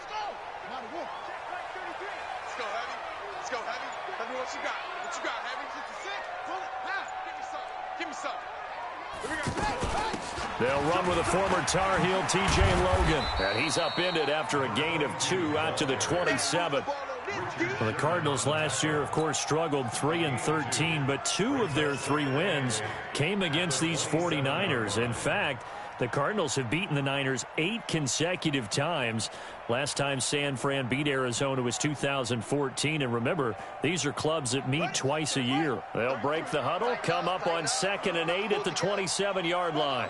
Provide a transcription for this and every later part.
Let's go, Heavy. Let's go, Heavy. Heavy, what you got? What you got, Heavy? 56. Pull it. Now. Give me some. Give me some. They'll run with a former Tar Heel, T.J. Logan. And he's upended after a gain of 2 out to the 27. Well, the Cardinals last year, of course, struggled 3-13, but 2 of their 3 wins came against these 49ers. In fact, the Cardinals have beaten the Niners 8 consecutive times. Last time San Fran beat Arizona was 2014. And remember, these are clubs that meet twice a year. They'll break the huddle, come up on 2nd and 8 at the 27-yard line.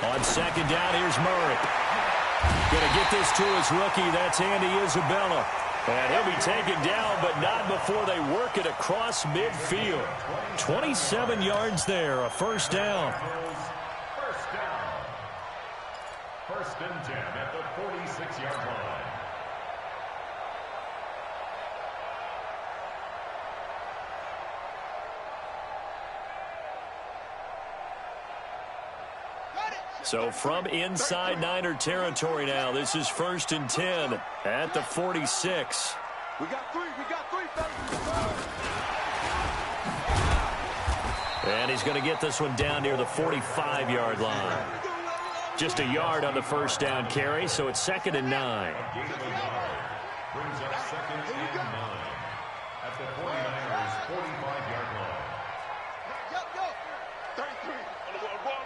On 2nd down, here's Murray. Going to get this to his rookie. That's Andy Isabella. And he'll be taken down, but not before they work it across midfield. 27 yards there, a first down. First and 10 at the 46-yard line. So from inside Niner territory now, this is 1st and 10 at the 46. We got 3. We got 3, fellas. And he's going to get this one down near the 45-yard line. Just a yard on the first down carry, so it's 2nd and 9. Brings up 2nd and 9 at the 49ers 45-yard line. Yo. 33. On the ball.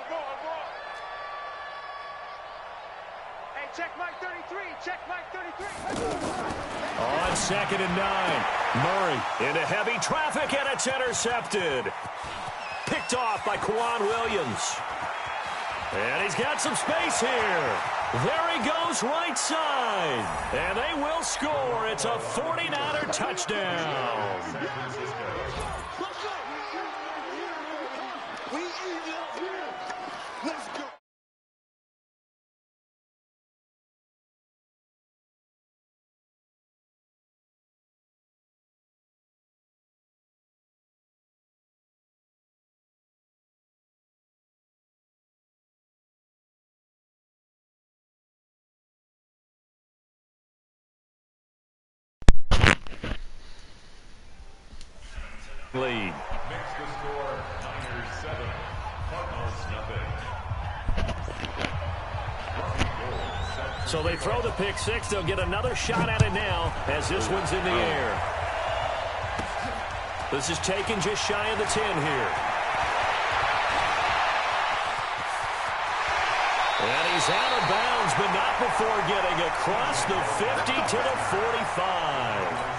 Hey, check Mike 33. Check Mike 33. On 2nd and 9. Murray into heavy traffic, and it's intercepted. Picked off by Quan Williams. And he's got some space here. There he goes right side. And they will score. It's a 49er touchdown. Let's go. Lead. Makes the score Niners 7, Cardinals nothing. So they throw the pick six. They'll get another shot at it now as this one's in the air. This is taken just shy of the 10 here. And he's out of bounds, but not before getting across the 50 to the 45.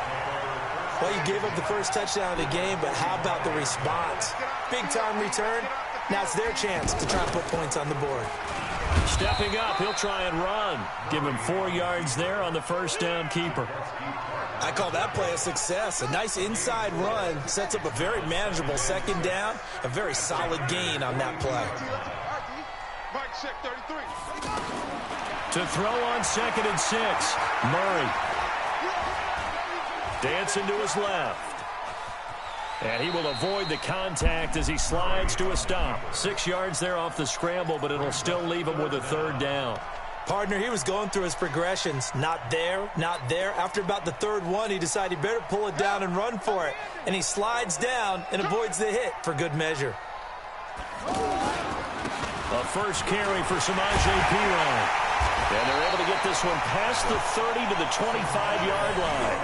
Well, you gave up the first touchdown of the game, but how about the response? Big-time return. Now it's their chance to try and put points on the board. Stepping up, he'll try and run. Give him 4 yards there on the first down keeper. I call that play a success. A nice inside run sets up a very manageable 2nd down. A very solid gain on that play. Mike, check 33. To throw on 2nd and 6, Murray. Dancing to his left. And he will avoid the contact as he slides to a stop. 6 yards there off the scramble, but it'll still leave him with a 3rd down. Partner, he was going through his progressions. Not there, not there. After about the 3rd one, he decided he better pull it down and run for it. And he slides down and avoids the hit for good measure. A first carry for Samaje Perine. And they're able to get this one past the 30 to the 25-yard line.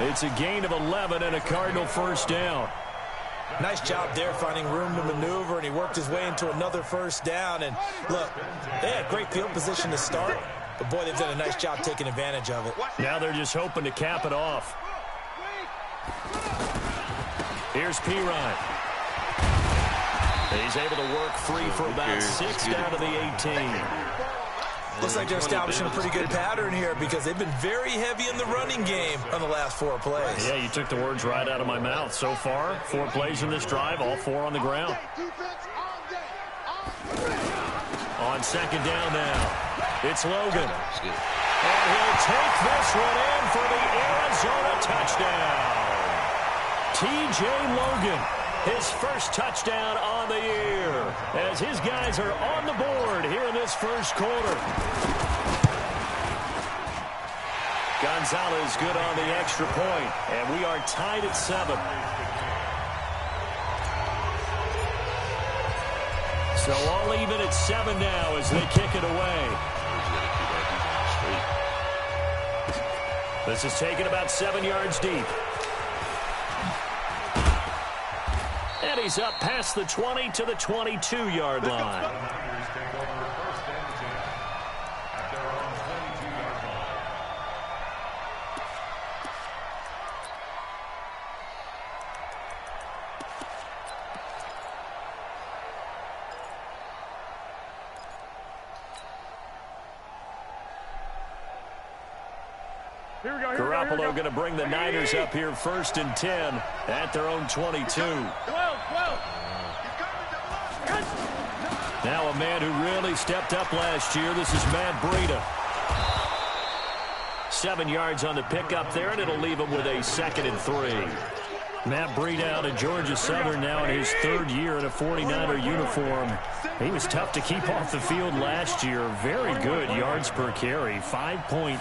It's a gain of 11 and a Cardinal first down. Nice job there finding room to maneuver, and he worked his way into another first down. And look, they had great field position to start, but boy, they've done a nice job taking advantage of it. Now they're just hoping to cap it off. Here's Perine. He's able to work free for about 6 down to the 18. Looks like they're establishing a pretty good pattern here because they've been very heavy in the running game on the last 4 plays. Yeah, you took the words right out of my mouth. So far, 4 plays in this drive, all 4 on the ground. On 2nd down now, it's Logan. And he'll take this one in for the Arizona touchdown. T.J. Logan, his first touchdown on the year, as his guys are on the board here in this this first quarter. Gonzalez good on the extra point, and we are tied at 7. So all even at 7 now as they kick it away. This is taken about 7 yards deep. And he's up past the 20 to the 22-yard line. Garoppolo going to bring the Niners up here 1st and 10 at their own 22. Now a man who really stepped up last year. This is Matt Breida. 7 yards on the pickup there, and it'll leave him with a 2nd and 3. Matt Breida out of Georgia Southern now in his 3rd year in a 49er uniform. He was tough to keep off the field last year. Very good yards per carry. 5.3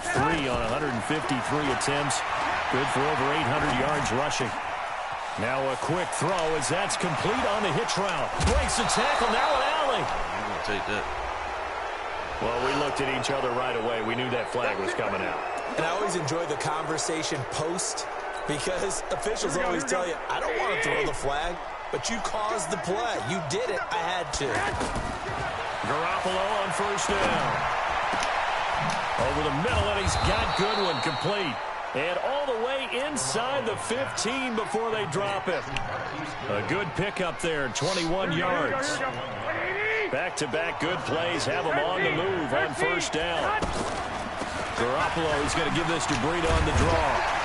on 153 attempts. Good for over 800 yards rushing. Now a quick throw as that's complete on the hitch route. Breaks the tackle. Now an alley. I'm going to take that. Well, we looked at each other right away. We knew that flag was coming out. And I always enjoy the conversation post because officials always tell you, I don't want to throw the flag, but you caused the play. You did it. I had to. Garoppolo on 1st down. Over the middle, and he's got Goodwin complete. And all the way inside the 15 before they drop it. A good pickup there, 21 yards. Back-to-back good plays have him on the move on 1st down. Garoppolo is going to give this to Breida on the draw.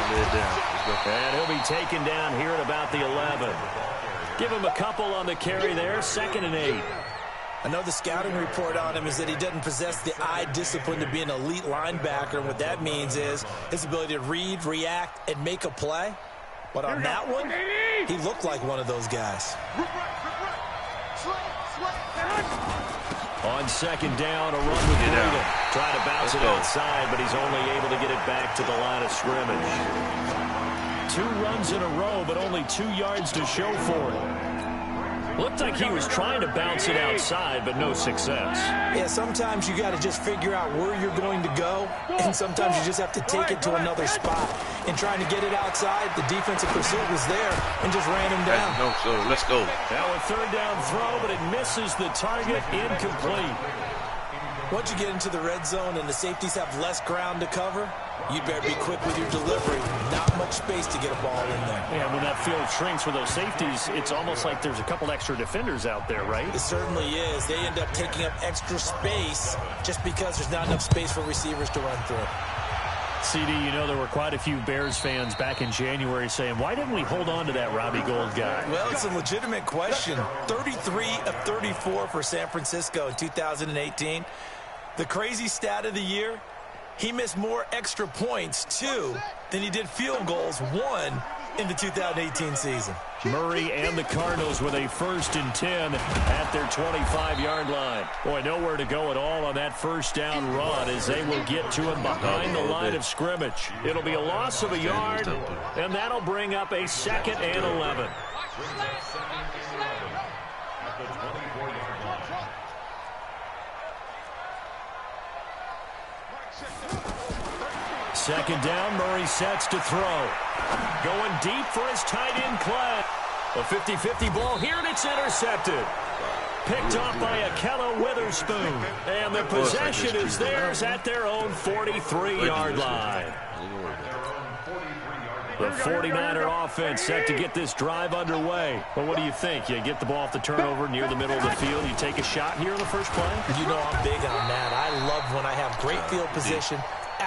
And he'll be taken down here at about the 11. Give him a couple on the carry there, 2nd and 8. I know the scouting report on him is that he doesn't possess the eye discipline to be an elite linebacker. And what that means is his ability to read, react, and make a play. But on that one, he looked like one of those guys. On 2nd down, a run with Breida. Try to bounce it outside, but he's only able to get it back to the line of scrimmage. 2 runs in a row, but only 2 yards to show for it. Looked like he was trying to bounce it outside, but no success. Yeah, sometimes you got to just figure out where you're going to go, and sometimes you just have to take it to another spot. And trying to get it outside, the defensive pursuit was there and just ran him down. No, so let's go. Now a 3rd down throw, but it misses the target, incomplete. Once you get into the red zone and the safeties have less ground to cover, you better be quick with your delivery. Not much space to get a ball in there. Yeah, when that field shrinks with those safeties, it's almost like there's a couple extra defenders out there, right? It certainly is. They end up taking up extra space just because there's not enough space for receivers to run through. CD, you know there were quite a few Bears fans back in January saying, why didn't we hold on to that Robbie Gould guy? Well, it's a legitimate question. 33 of 34 for San Francisco in 2018. The crazy stat of the year, he missed more extra points, 2, than he did field goals, 1, in the 2018 season. Murray and the Cardinals with a 1st and 10 at their 25-yard line. Boy, nowhere to go at all on that 1st down run as they will get to him behind the line of scrimmage. It'll be a loss of a yard, and that'll bring up a 2nd and 11. Second down, Murray sets to throw. Going deep for his tight end Clyde. A 50-50 ball here, and it's intercepted. Picked off by Akella Witherspoon. And the possession is theirs at their own 43-yard line. The 49er offense set to get this drive underway. Well, what do you think? You get the ball off the turnover near the middle of the field. You take a shot here in the first play? You know I'm big on that. I love when I have great field position.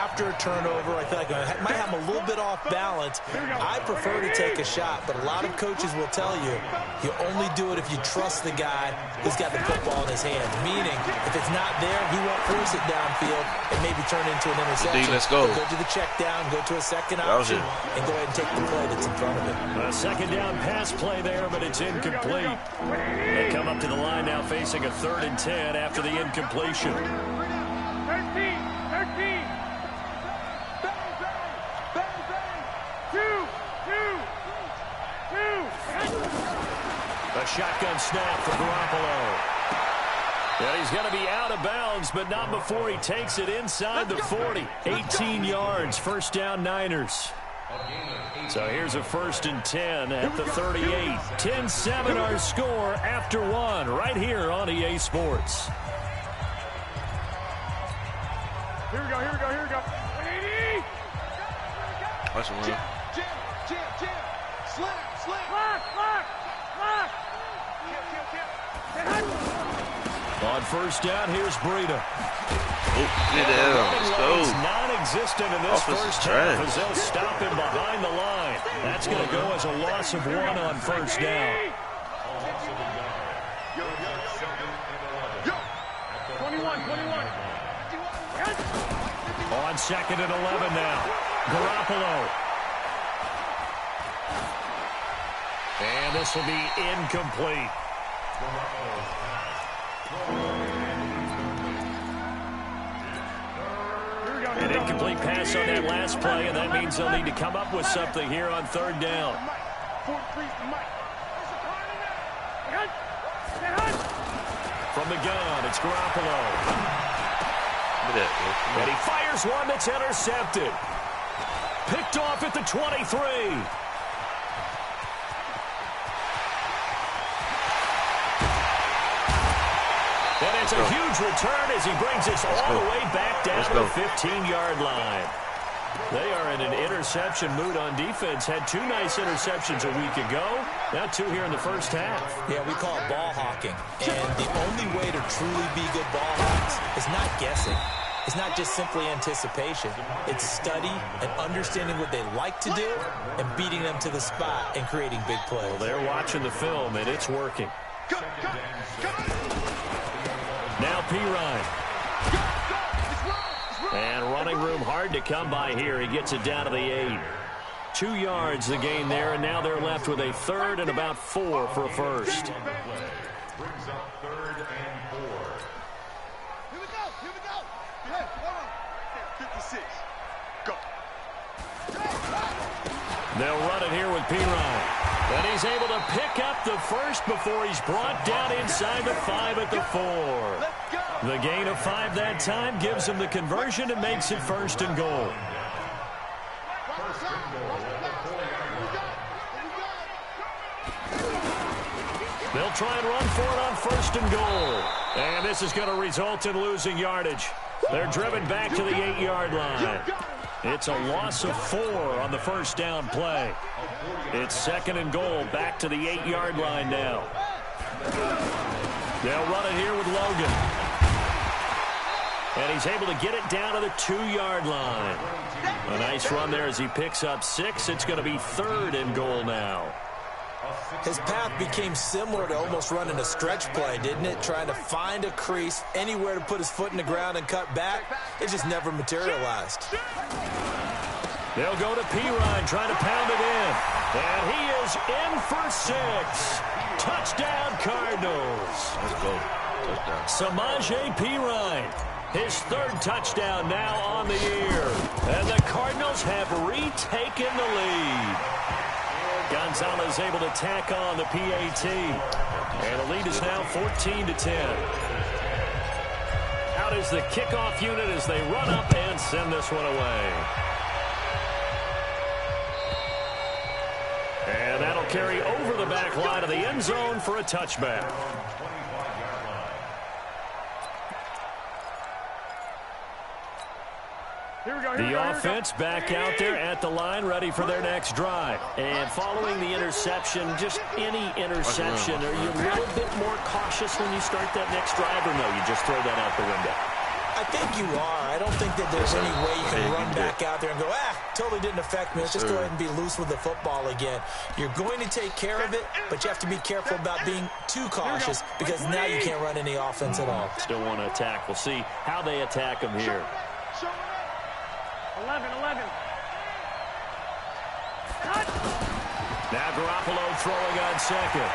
after a turnover, I feel like I might have him a little bit off balance. I prefer to take a shot, but a lot of coaches will tell you, you only do it if you trust the guy who's got the football in his hands. Meaning, if it's not there, he won't force it downfield and maybe turn it into an interception. D, let's go. Go to the check down, go to a second option, and go ahead and take the play that's in front of him. A second down pass play there, but it's incomplete. They come up to the line now facing a 3rd and 10 after the incompletion. 13. A shotgun snap for Garoppolo. And he's going to be out of bounds, but not before he takes it inside the 40. 18 yards, first down Niners. So here's a 1st and 10 at the 38. 10-7 our score after one right here on EA Sports. Here we go. 80. Watch him run. Jam. Slam. Lock. On first down, here's Breida. Oh, get down. Let's go. Non-existent in this first half as they'll stop him behind the line. That's going to go as a loss of 1 on first down. 21. On 2nd and 11 now. Garoppolo. And this will be incomplete. An incomplete pass on that last play, and that means they'll need to come up with something here on 3rd down. From the gun, it's Garoppolo. And he fires one that's intercepted. Picked off at the 23. And it's a huge return as he brings us all the way back down to the 15-yard line. They are in an interception mood on defense. Had 2 nice interceptions a week ago. Now 2 here in the first half. Yeah, we call it ball hawking. And the only way to truly be good ball hawks is not guessing. It's not just simply anticipation. It's study and understanding what they like to do and beating them to the spot and creating big plays. Well, they're watching the film, and it's working. Now Pirine. And running room hard to come by here. He gets it down to the 8. 2 yards the gain there, and now they're left with a 3rd and about 4 for a first. Brings up 3rd and 4. Here we go. Hey, hold on. 56. Go. They'll run it here with Pirine. And he's able to pick up the first before he's brought down inside the 5 at the 4. The gain of 5 that time gives him the conversion and makes it 1st and goal. They'll try and run for it on 1st and goal. And this is going to result in losing yardage. They're driven back to the 8-yard line. It's a loss of 4 on the first down play. It's 2nd and goal, back to the 8-yard line now. They'll run it here with Logan. And he's able to get it down to the 2-yard line. A nice run there as he picks up 6. It's going to be 3rd and goal now. His path became similar to almost running a stretch play, didn't it? Trying to find a crease, anywhere to put his foot in the ground and cut back. It just never materialized. They'll go to Pirine, trying to pound it in. And he is in for 6. Touchdown, Cardinals. Let's go. Touchdown. Samaje Pirine, his 3rd touchdown now on the year. And the Cardinals have retaken the lead. Gonzalez able to tack on the PAT. And the lead is now 14-10. Out is the kickoff unit as they run up and send this one away. And that'll carry over the back line of the end zone for a touchback. The offense back out there at the line, ready for their next drive. And following the interception, just any interception, are you a little bit more cautious when you start that next drive, or no, you just throw that out the window? I think you are. I don't think that there's any way you can run back out there and go, totally didn't affect me. Let's just go ahead and be loose with the football again. You're going to take care of it, but you have to be careful about being too cautious because now you can't run any offense at all. Still want to attack. We'll see how they attack him here. 11. Now Garoppolo throwing on second.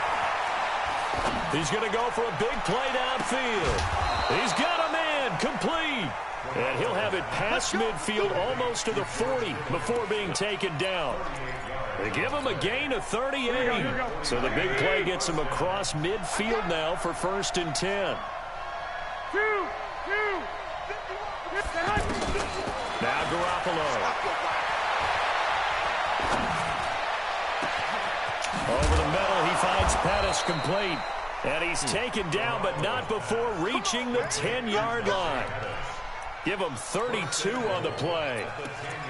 He's going to go for a big play downfield. He's got a man complete. And he'll have it past midfield almost to the 40 before being taken down. They give him a gain of 38. So the big play gets him across midfield now for 1st and 10. Now Garoppolo. Over the middle, he finds Pettis complete. And he's taken down, but not before reaching the 10-yard line. Give him 32 on the play.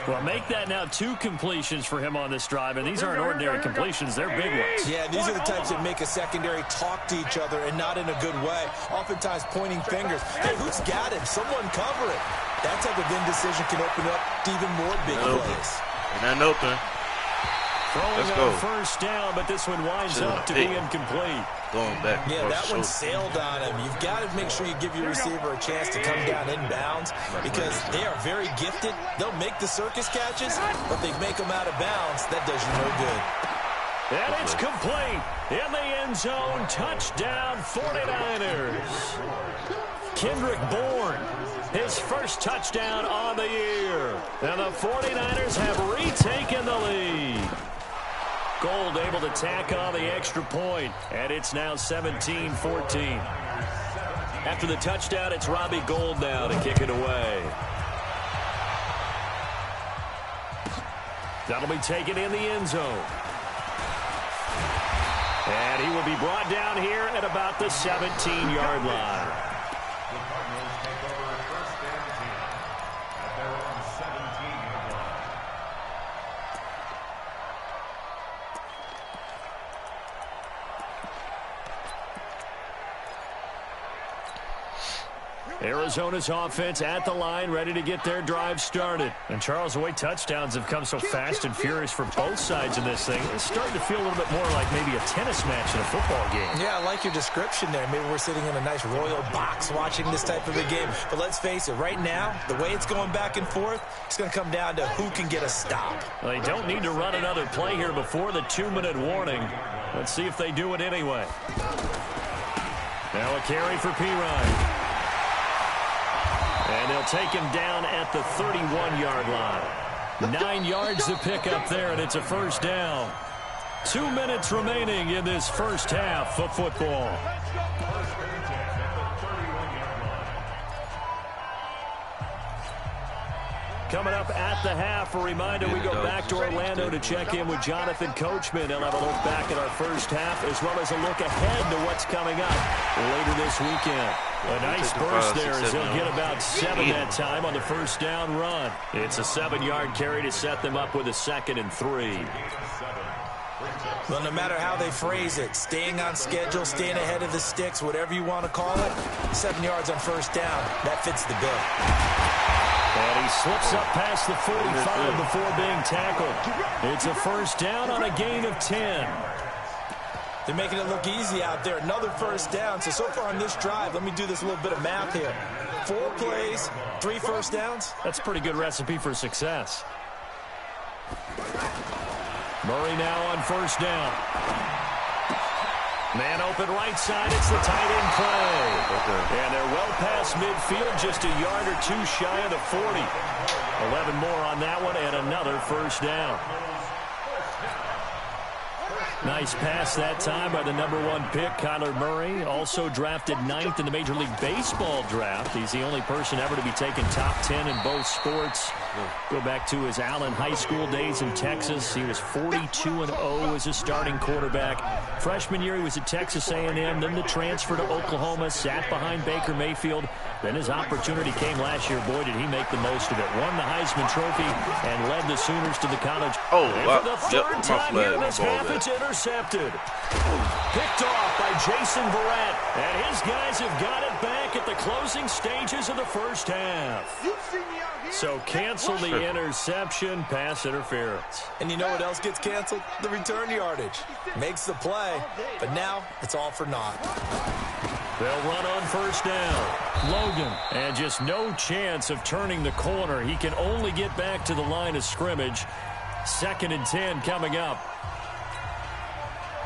Well, make that now 2 completions for him on this drive, and these aren't ordinary completions. They're big ones. Yeah, these are the types that make a secondary talk to each other and not in a good way. Oftentimes pointing fingers. Hey, who's got him? Someone cover it. That type of indecision can open up to even more big plays. Not open. Throwing on 1st down, but this one winds up to be incomplete. Going back. Yeah, that one sailed on him. You've got to make sure you give your receiver a chance to come down inbounds because they are very gifted. They'll make the circus catches, but they make them out of bounds. That does you no good. And it's complete. In the end zone, touchdown 49ers. Kendrick Bourne, his first touchdown on the year. And the 49ers have retaken the lead. Gold able to tack on the extra point, and it's now 17-14. After the touchdown, it's Robbie Gould now to kick it away. That'll be taken in the end zone. And he will be brought down here at about the 17-yard line. Arizona's offense at the line, ready to get their drive started. And, Charles, the way touchdowns have come so fast and furious for both sides in this thing, it's starting to feel a little bit more like maybe a tennis match in a football game. Yeah, I like your description there. Maybe we're sitting in a nice royal box watching this type of a game. But let's face it, right now, the way it's going back and forth, it's going to come down to who can get a stop. Well, they don't need to run another play here before the 2-minute warning. Let's see if they do it anyway. Now a carry for Pirine. And they'll take him down at the 31-yard line. 9 yards to pick up there, and it's a 1st down. 2 minutes remaining in this first half of football. Coming up at the half, a reminder, we go back to Orlando to check in with Jonathan Coachman. He'll have a look back at our first half as well as a look ahead to what's coming up later this weekend. A nice burst there as he'll get about 7 that time on the 1st down run. It's a 7-yard carry to set them up with a 2nd and 3. Well, no matter how they phrase it, staying on schedule, staying ahead of the sticks, whatever you want to call it, 7 yards on 1st down, that fits the bill. And he slips up past the 45 before being tackled. It's a 1st down on a gain of 10. They're making it look easy out there. Another 1st down. So far on this drive, let me do this little bit of math here. 4 plays, 3 1st downs. That's a pretty good recipe for success. Murray now on 1st down. Man open right side. It's the tight end play. And they're well past midfield, just a yard or 2 shy of the 40. 11 more on that one and another 1st down. Nice pass that time by the #1 pick, Kyler Murray. Also drafted 9th in the Major League Baseball draft. He's the only person ever to be taken top 10 in both sports. Go back to his Allen High School days in Texas. He was 42-0 as a starting quarterback. Freshman year, he was at Texas A&M. Then the transfer to Oklahoma, sat behind Baker Mayfield. Then his opportunity came last year. Boy, did he make the most of it. Won the Heisman Trophy and led the Sooners to the college. Oh, and wow. for the third time here in this half, it's intercepted. Picked off by Jason Verrett. And his guys have got it back at the the closing stages of the first half. So cancel the interception, pass interference. And you know what else gets canceled? The return yardage. Makes the play, but now it's all for naught. They'll run on first down. Logan, and just no chance of turning the corner. He can only get back to the line of scrimmage. 2nd and 10 coming up.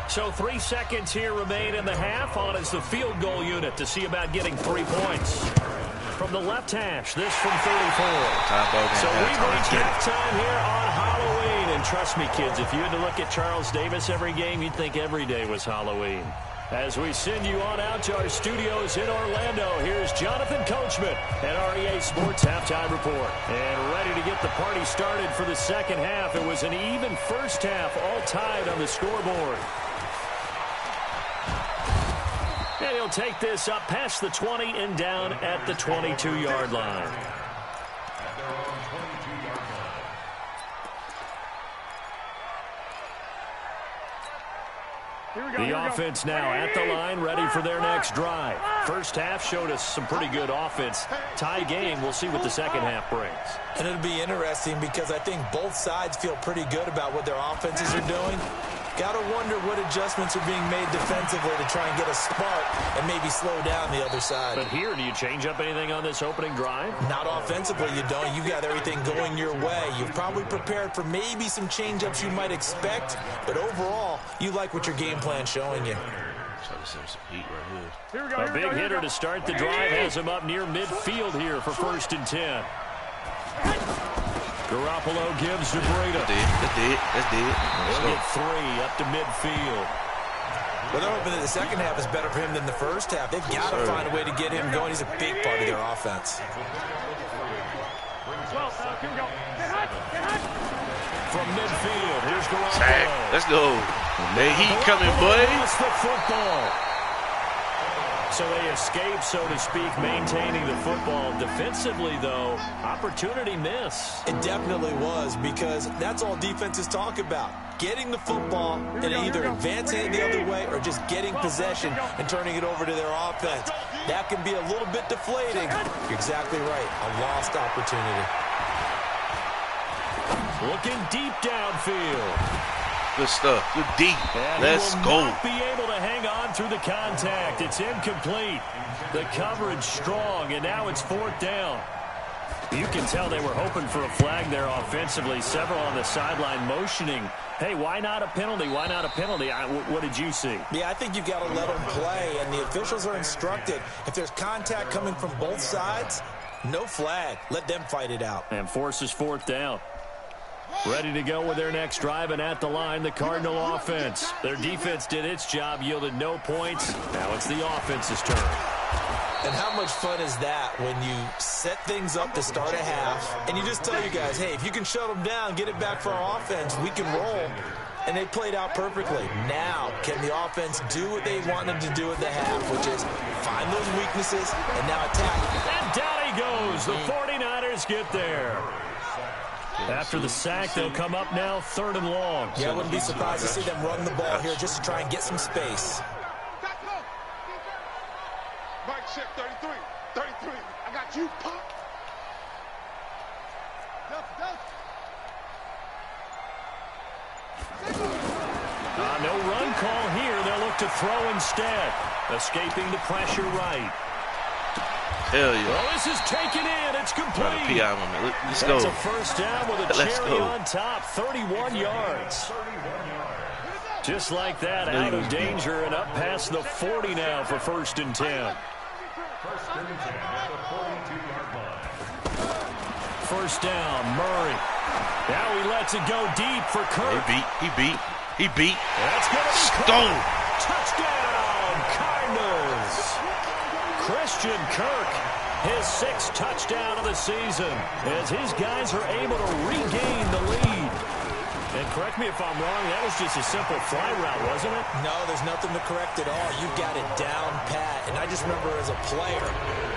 So 3 seconds here remain in the half. On is the field goal unit to see about getting 3 points. From the left hash, this from 34. So we've reached halftime here on Halloween. And trust me, kids, if you had to look at Charles Davis every game, you'd think every day was Halloween. As we send you on out to our studios in Orlando, here's Jonathan Coachman at REA Sports Halftime Report. And ready to get the party started for the second half. It was an even first half, all tied on the scoreboard. And he'll take this up past the 20 and down at the 22-yard line. The offense now at the line, ready for their next drive. First half showed us some pretty good offense. Tie game, we'll see what the second half brings. And it'll be interesting because I think both sides feel pretty good about what their offenses are doing. Got to wonder what adjustments are being made defensively to try and get a spark and maybe slow down the other side. But here, do you change up anything on this opening drive? Not offensively, you don't. You've got everything going your way. You've probably prepared for maybe some change-ups you might expect, but overall, you like what your game plan's showing you. A big hitter to start the drive has him up near midfield here for 1st and 10. Garoppolo gives to Breida. That's dead. He'll get 3 up to midfield. Well, they're hoping that the second half is better for him than the first half. They've got to find a way to get him going. He's a big part of their offense. From midfield, here's Garoppolo. Sack. Let's go. Hey, he coming, boy. That's the football. So they escape, so to speak, maintaining the football. Defensively, though, opportunity miss. It definitely was, because that's all defenses talk about. Getting the football and either advancing it the other way or just getting possession and turning it over to their offense. That can be a little bit deflating. You're exactly right. A lost opportunity. Looking deep downfield. Good stuff. Good deep. Let's go. Not be able to hang on through the contact. It's incomplete. The coverage strong, and now it's 4th down. You can tell they were hoping for a flag there offensively. Several on the sideline motioning. Hey, why not a penalty? Why not a penalty? What did you see? Yeah, I think you've got to let them play, and the officials are instructed. If there's contact coming from both sides, no flag. Let them fight it out. And forces 4th down. Ready to go with their next drive, and at the line, the Cardinal offense. Their defense did its job, yielded no points. Now it's the offense's turn. And how much fun is that when you set things up to start a half, and you just tell your guys, hey, if you can shut them down, get it back for our offense, we can roll. And they played out perfectly. Now, can the offense do what they want them to do at the half, which is find those weaknesses and now attack. And down he goes. The 49ers get there. After the sack, they'll come up now 3rd and long. Yeah, I wouldn't be surprised to see them run the ball here just to try and get some space. Mike, check 33. 33. I got you, punk. No run call here. They'll look to throw instead. Escaping the pressure right. Hell yeah. Well, this is taken in. It's complete. Let's go. That's a 1st down with a cherry on top. 31 yards. Just like that, out of danger and up past the 40 now for 1st and 10. 1st down, Murray. Now he lets it go deep for Kirk. He beat. That's going to be Stone. Touchdown, Cardinals. Christian Kirk, his 6th touchdown of the season, as his guys are able to regain the lead. And correct me if I'm wrong, that was just a simple fly route, wasn't it? No, there's nothing to correct at all. You've got it down pat. And I just remember as a player,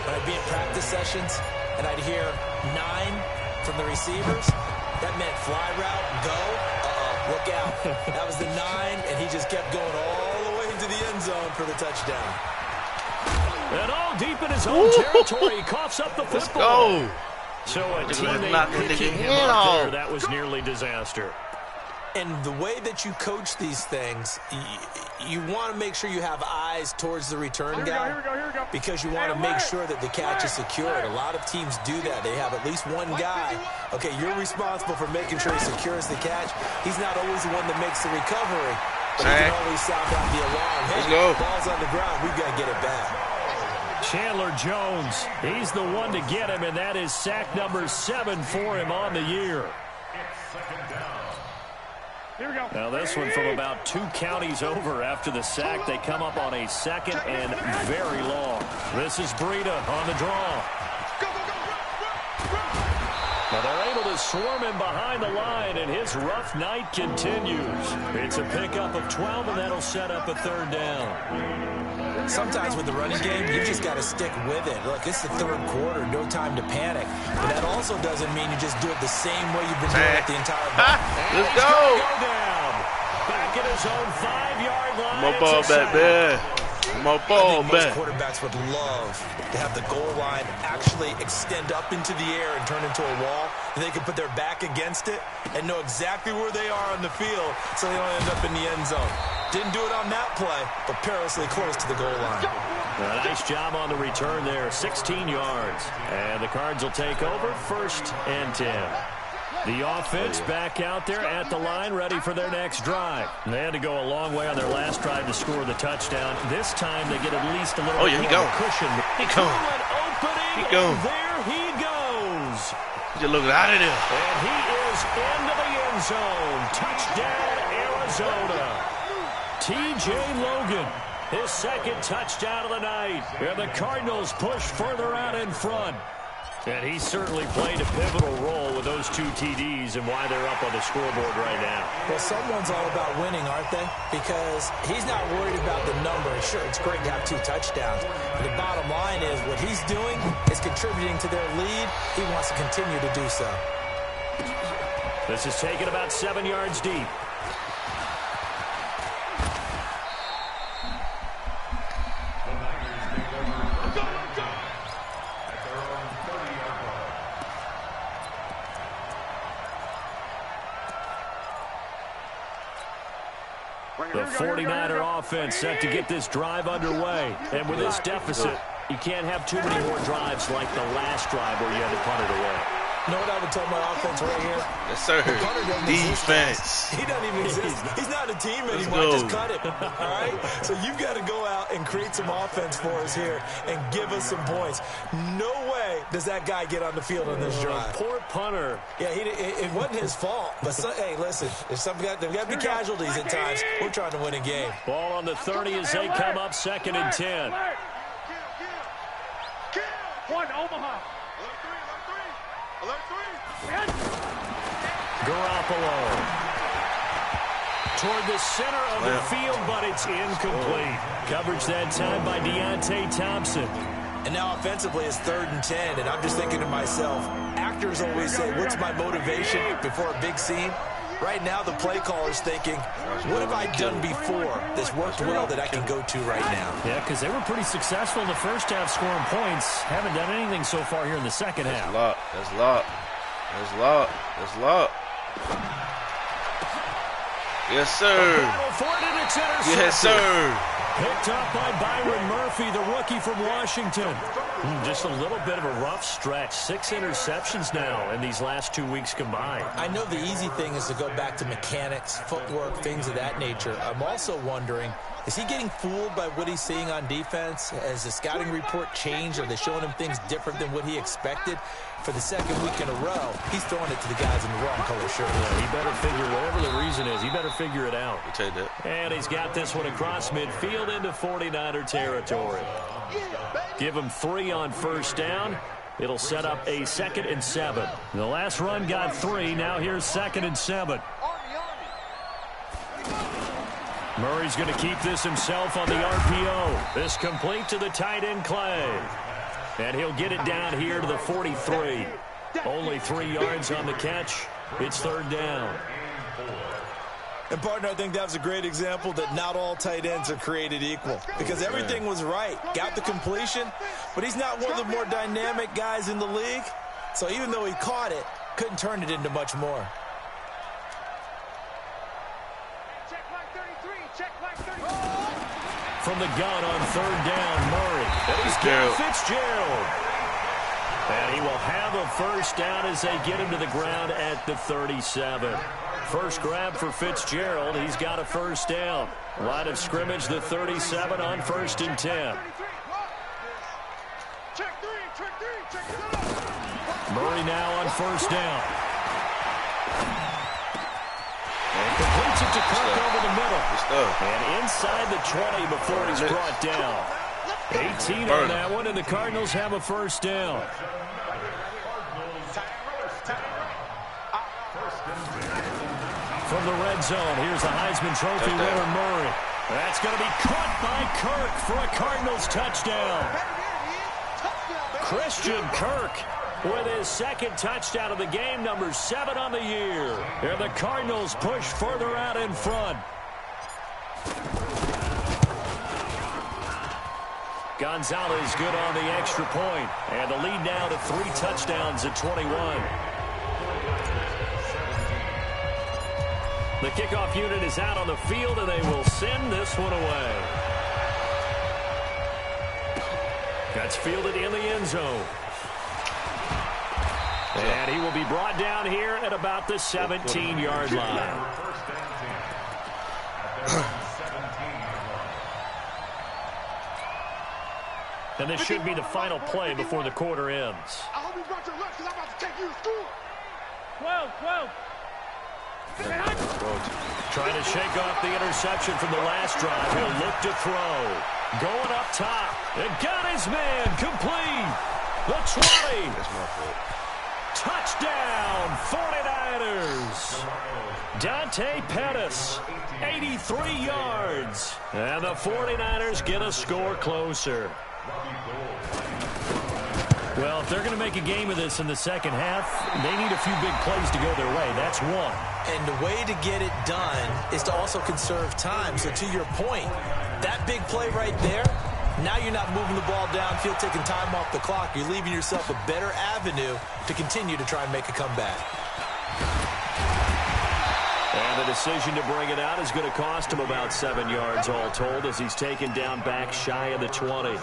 when I'd be in practice sessions, and I'd hear 9 from the receivers, that meant fly route, go, look out. That was the 9, and he just kept going all the way into the end zone for the touchdown. And all deep in his own territory, he coughs up the football. Let's go. So a Just teammate knock the picking nigga him head up there, off. that was nearly disaster. And the way that you coach these things, you want to make sure you have eyes towards the return guy because you want to make sure that the catch is secured. A lot of teams do that. They have at least one guy. Okay, you're responsible for making sure he secures the catch. He's not always the one that makes the recovery, but he can always sound out the alarm. Hey, let's go. Ball's on the ground. We've got to get it back. Chandler Jones, he's the one to get him, and that is sack number 7 for him on the year. Now this one from about 2 counties over after the sack. They come up on a 2nd and very long. This is Breida on the draw. Now they're able to swarm him behind the line, and his rough night continues. It's a pickup of 12, and that'll set up a 3rd down. Sometimes with the running game, you just got to stick with it. Look, it's the 3rd quarter, no time to panic. But that also doesn't mean you just do it the same way you've been doing it the entire ball. Let's go. Down. Back at his own 5-yard line. My ball back there. My ball most back. quarterbacks would love to have the goal line actually extend up into the air and turn into a wall, and they can put their back against it and know exactly where they are on the field so they don't end up in the end zone. Didn't do it on that play, but perilously close to the goal line. A nice job on the return there, 16 yards. And the Cards will take over, 1st and 10. The offense back out there at the line, ready for their next drive. They had to go a long way on their last drive to score the touchdown. This time they get at least a little bit more cushion. He going. Opening, He going. and there he goes. Just look out of there. And he is into the end zone. Touchdown, Arizona. T.J. Logan, his 2nd touchdown of the night. And the Cardinals push further out in front. And he certainly played a pivotal role with those 2 TDs and why they're up on the scoreboard right now. Well, someone's all about winning, aren't they? Because he's not worried about the number. Sure, it's great to have 2 touchdowns. But the bottom line is what he's doing is contributing to their lead. He wants to continue to do so. This is taken about 7 yards deep. The 49er offense set to get this drive underway. And with this deficit, you can't have too many more drives like the last drive where you had to punt it away. You know what I would tell my offense right here? Yes, sir. Defense. He doesn't even exist. He's not a team anymore. Just cut it. All right? So you've got to go out and create some offense for us here and give us some points. No way does that guy get on the field on this drive. Poor punter. Yeah, it wasn't his fault. But, hey, listen, there's got to be casualties at times. We're trying to win a game. Ball on the 30 as they come up 2nd and 10. One, Omaha. Alert 3. Garoppolo. Toward the center of the field, but it's incomplete. Coverage that time by Deontay Thompson. And now offensively it's 3rd and 10, and I'm just thinking to myself, actors always say, what's my motivation before a big scene? Right now the play caller's thinking, what have I done before that's worked well that I can go to right now? Yeah, because they were pretty successful in the first half scoring points. Haven't done anything so far here in the second half. That's luck. Yes, sir. Yes, sir. Picked up by Byron Murphy, the rookie from Washington. Just a little bit of a rough stretch. 6 interceptions now in these last 2 weeks combined. I know the easy thing is to go back to mechanics, footwork, things of that nature. I'm also wondering, is he getting fooled by what he's seeing on defense? Has the scouting report changed? Are they showing him things different than what he expected? For the 2nd week in a row, he's throwing it to the guys in the wrong color shirt. Yeah, he better figure, whatever the reason is, he better figure it out. You take that. And he's got this one across midfield into 49er territory. Give him 3 on 1st down. It'll set up a 2nd and 7. The last run got 3. Now here's 2nd and 7. Murray's going to keep this himself on the RPO. This complete to the tight end, Clay. And he'll get it down here to the 43. Only 3 yards on the catch. It's 3rd down. And, partner, I think that was a great example that not all tight ends are created equal because everything was right. Got the completion, but he's not one of the more dynamic guys in the league. So even though he caught it, couldn't turn it into much more. From the gun on third down, Murray. And he's got Fitzgerald. And he will have a first down as they get him to the ground at the 37. First grab for Fitzgerald. He's got a first down. Line of scrimmage, the 37 on 1st and 10. Murray now on first down. And completes it to Kirk over the middle. And inside the 20 before he's brought down. 18 on that one, and the Cardinals have a first down. From the red zone, here's the Heisman Trophy winner, Murray. That's going to be caught by Kirk for a Cardinals touchdown. Christian Kirk with his second touchdown of the game, number 7 on the year. And the Cardinals push further out in front. Gonzalez good on the extra point. And the lead now to 3 touchdowns at 21. The kickoff unit is out on the field, and they will send this one away. That's fielded in the end zone. And he will be brought down here at about the 17-yard line. And this should be the final play before the quarter ends. I hope you brought your lunch because I'm about to take you to school. 12. Trying to shake off the interception from the last drive. He'll look to throw. Going up top. And got his man. Complete. The 20. That's my fault. Touchdown, 49ers. Dante Pettis, 83 yards. And the 49ers get a score closer. Well, if they're going to make a game of this in the second half, they need a few big plays to go their way. That's one. And the way to get it done is to also conserve time. So to your point, that big play right there, now you're not moving the ball downfield, taking time off the clock. You're leaving yourself a better avenue to continue to try and make a comeback. And the decision to bring it out is going to cost him about 7 yards all told as he's taken down back shy of the 20.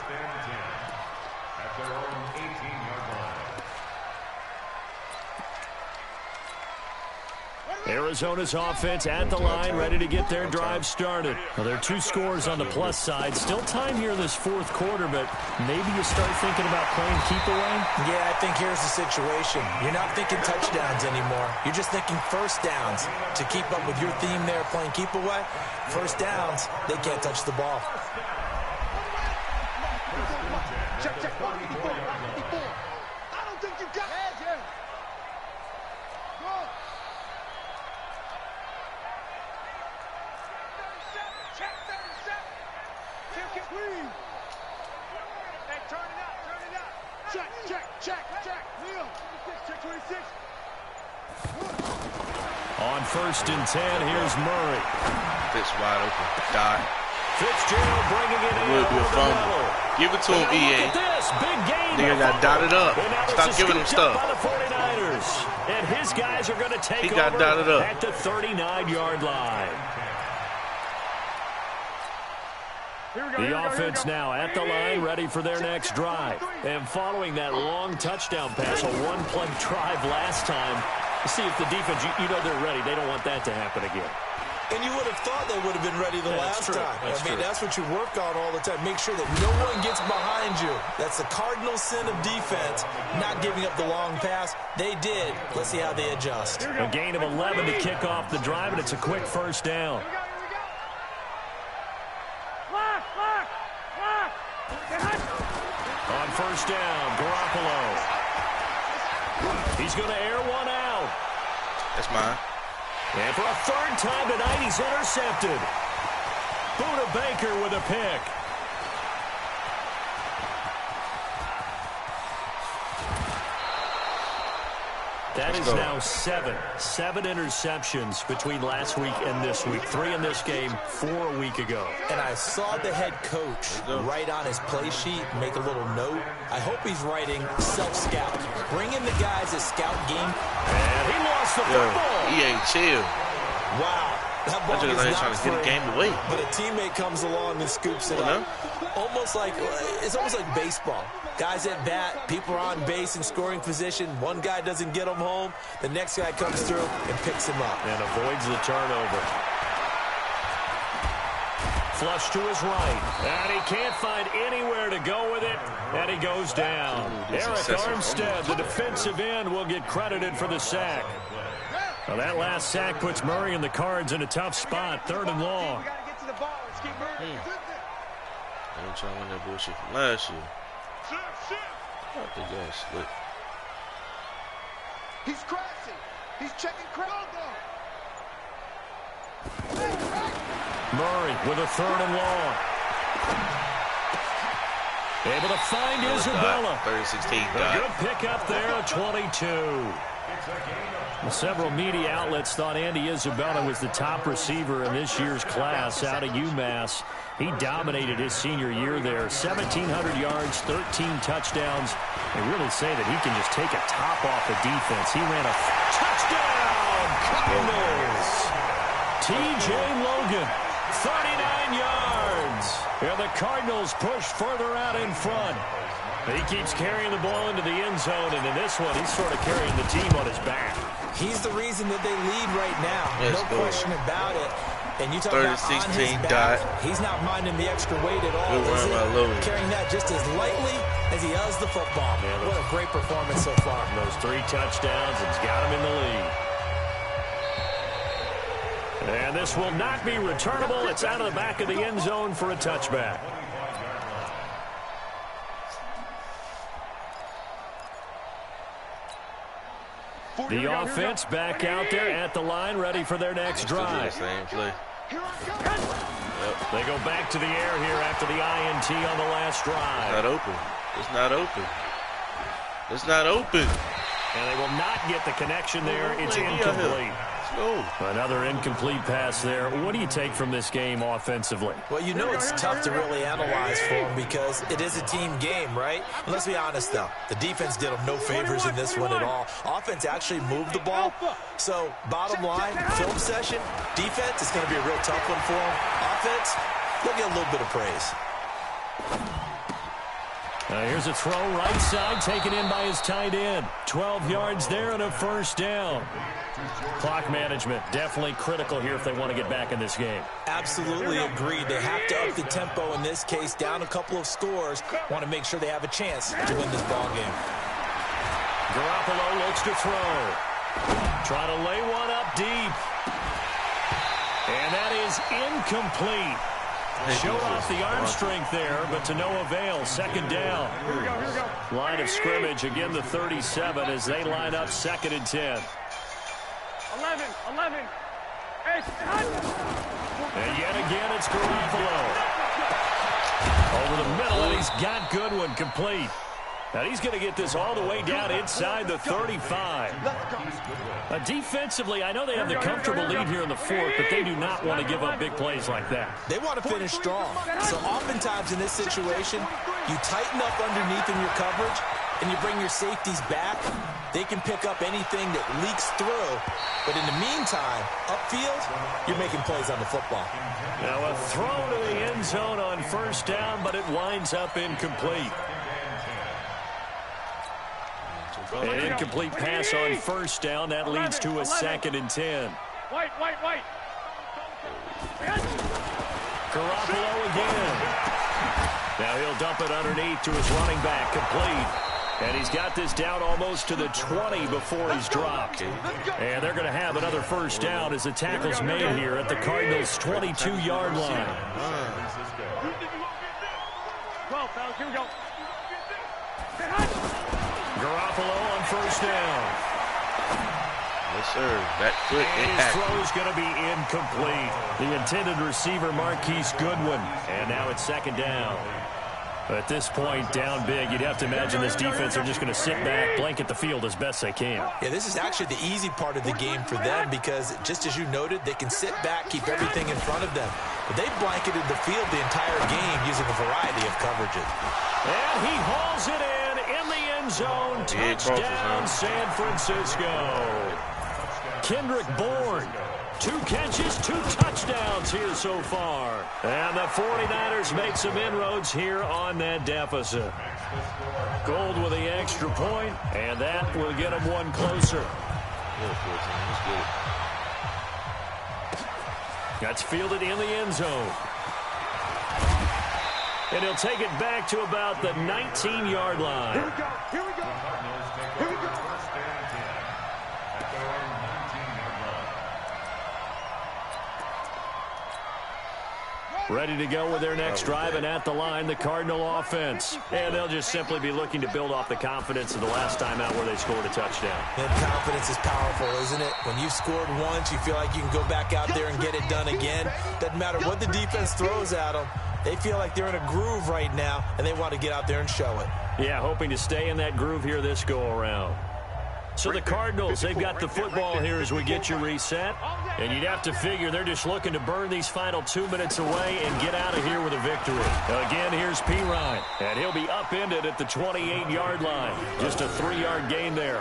Arizona's offense at the line, ready to get their drive started. Well, there are 2 scores on the plus side. Still time here in this fourth quarter, but maybe you start thinking about playing keep away? Yeah, I think here's the situation. You're not thinking touchdowns anymore. You're just thinking first downs. To keep up with your theme there, playing keep away, first downs, they can't touch the ball. Check. I don't think you got it. Check. Neil, check 26. On 1st and 10, here's Murray. Fitz wide open. Dot. Fitzgerald bringing it in. Would be a fumble. Give it to him, EA. Look at this. Big game. Nigga got dotted up. Stop giving him stuff. By the 49ers. And his guys are going to take He got over dotted up. at the 39-yard line. The offense now at the line, ready for their next drive. And following that long touchdown pass, a one-play drive last time, see if the defense, you know they're ready. They don't want that to happen again. And you would have thought they would have been ready the last time. That's what you work on all the time. Make sure that no one gets behind you. That's the cardinal sin of defense, not giving up the long pass. They did. Let's see how they adjust. A gain of 11 to kick off the drive, and it's a quick first down. On first down, Garoppolo. He's going to air one out. That's mine. And for a 3rd time tonight, he's intercepted. Buda Baker with a pick. That is now 7 interceptions between last week and this week. 3 in this game, 4 a week ago. And I saw the head coach write on his play sheet, make a little note. I hope he's writing self-scout. Bring in the guys at scout game. And he lost the football. He ain't chill. Wow. That ball is not trying to get the game away. But a teammate comes along and scoops it up. It's almost like baseball. Guys at bat, people are on base in scoring position. One guy doesn't get him home. The next guy comes through and picks him up. And avoids the turnover. Flush to his right. And he can't find anywhere to go with it. And he goes down. Eric Armstead, the defensive end, will get credited for the sack. Well, that last sack puts Murray and the Cards in a tough spot. 3rd and long. I'm trying to win that bullshit from last year. I think that's slick. He's crashing. He's checking crowd down. Murray with a 3rd and long. Able to find Isabella. 30-16. A good pickup there at 22. Several media outlets thought Andy Isabella was the top receiver in this year's class out of UMass. He dominated his senior year there. 1,700 yards, 13 touchdowns. They really say that he can just take a top off the defense. He ran a touchdown. Cardinals. T.J. Logan, 39 yards. And the Cardinals push further out in front. He keeps carrying the ball into the end zone, and in this one, he's sort of carrying the team on his back. He's the reason that they lead right now. No question about it. And you talk about on his back, he's not minding the extra weight at all. He's carrying that just as lightly as he does the football. Man, what a great performance so far. Those 3 touchdowns, it's got him in the lead. And this will not be returnable. It's out of the back of the end zone for a touchback. The offense back out there at the line, ready for their next drive. Same play. They go back to the air here after the INT on the last drive. Not open. It's not open. It's not open. And they will not get the connection there. It's incomplete. Another incomplete pass there. What do you take from this game offensively? Well, you know it's tough to really analyze for them because it is a team game, right? And let's be honest, though. The defense did them no favors in this one at all. Offense actually moved the ball. So, bottom line, film session, defense is going to be a real tough one for them. Offense, they'll get a little bit of praise. Here's a throw right side, taken in by his tight end. 12 yards there and a 1st down. Clock management, definitely critical here if they want to get back in this game. Absolutely agreed. They have to up the tempo in this case, down a couple of scores. Want to make sure they have a chance to win this ball game. Garoppolo looks to throw. Try to lay one up deep. And that is incomplete. Showed off the arm strength there, but to no avail. 2nd down. Here we go. Line of scrimmage, again the 37 as they line up 2nd and 10. 11. And yet again, it's Garoppolo. Over the middle, and he's got Goodwin complete. Now he's going to get this all the way down inside the 35. Defensively, I know they have the comfortable lead here in the 4th, but they do not want to give up big plays like that. They want to finish strong. So oftentimes in this situation, you tighten up underneath in your coverage, and you bring your safeties back. They can pick up anything that leaks through. But in the meantime, upfield, you're making plays on the football. Now a throw to the end zone on 1st down, but it winds up incomplete. An incomplete pass on 1st down. That leads to a 2nd and 10. White. Garoppolo again. Now he'll dump it underneath to his running back. Complete. And he's got this down almost to the 20 before he's dropped. And they're going to have another 1st down as the tackle's made here at the Cardinals' 22-yard line. 12, fellas. Here we go. Garoppolo on 1st down. Yes, sir. That foot and his throw is going to be incomplete. The intended receiver, Marquise Goodwin. And now it's 2nd down. At this point, down big, you'd have to imagine this defense are just going to sit back, blanket the field as best they can. Yeah, this is actually the easy part of the game for them because, just as you noted, they can sit back, keep everything in front of them. But they blanketed the field the entire game using a variety of coverages. And he hauls it in the end zone. Touchdown, San Francisco. Kendrick Bourne. 2 catches, 2 touchdowns here so far. And the 49ers make some inroads here on that deficit. Gold with the extra point, and that will get them one closer. That's fielded in the end zone. And he'll take it back to about the 19-yard line. Here we go. Here we go. Here we go. Ready to go with their next drive, and at the line, the Cardinal offense. And they'll just simply be looking to build off the confidence of the last time out where they scored a touchdown. And confidence is powerful, isn't it? When you've scored once, you feel like you can go back out there and get it done again. Doesn't matter what the defense throws at them. They feel like they're in a groove right now, and they want to get out there and show it. Yeah, hoping to stay in that groove here this go-around. So the Cardinals, they've got the football here as we get you reset. And you'd have to figure they're just looking to burn these final 2 minutes away and get out of here with a victory. Again, here's P. Ryan. And he'll be upended at the 28-yard line. Just a 3-yard gain there.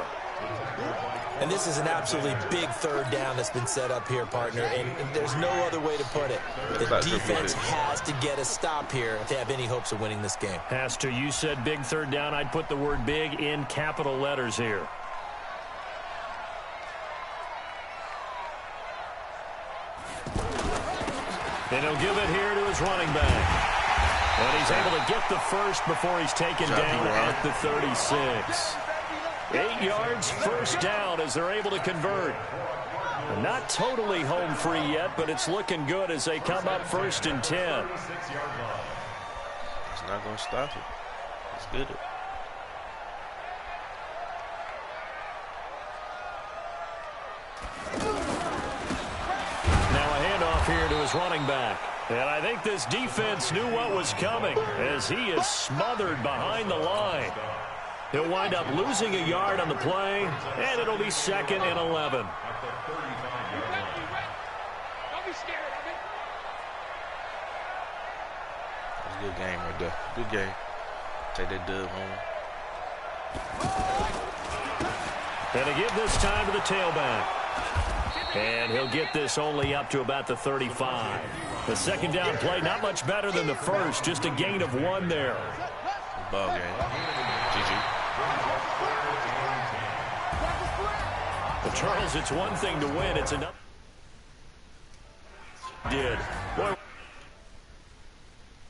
And this is an absolutely big third down that's been set up here, partner. And there's no other way to put it. The defense has to get a stop here if they have any hopes of winning this game. Has to. You said big third down. I'd put the word big in capital letters here. And he'll give it here to his running back. And he's able to get the first before he's taken down at the 36. 8 yards, first down as they're able to convert. Not totally home free yet, but it's looking good as they come up 1st and 10. It's not going to stop it. It's good. Here to his running back. And I think this defense knew what was coming as he is smothered behind the line. He'll wind up losing a yard on the play, and it'll be 2nd and 11. Don't be scared of it. That's a good game right there. Good game. Take that dub home. And to give this time to the tailback. And he'll get this only up to about the 35. The second down play, not much better than the first. Just a gain of 1 there. Ball game. GG. But Charles, it's one thing to win. It's another. Did.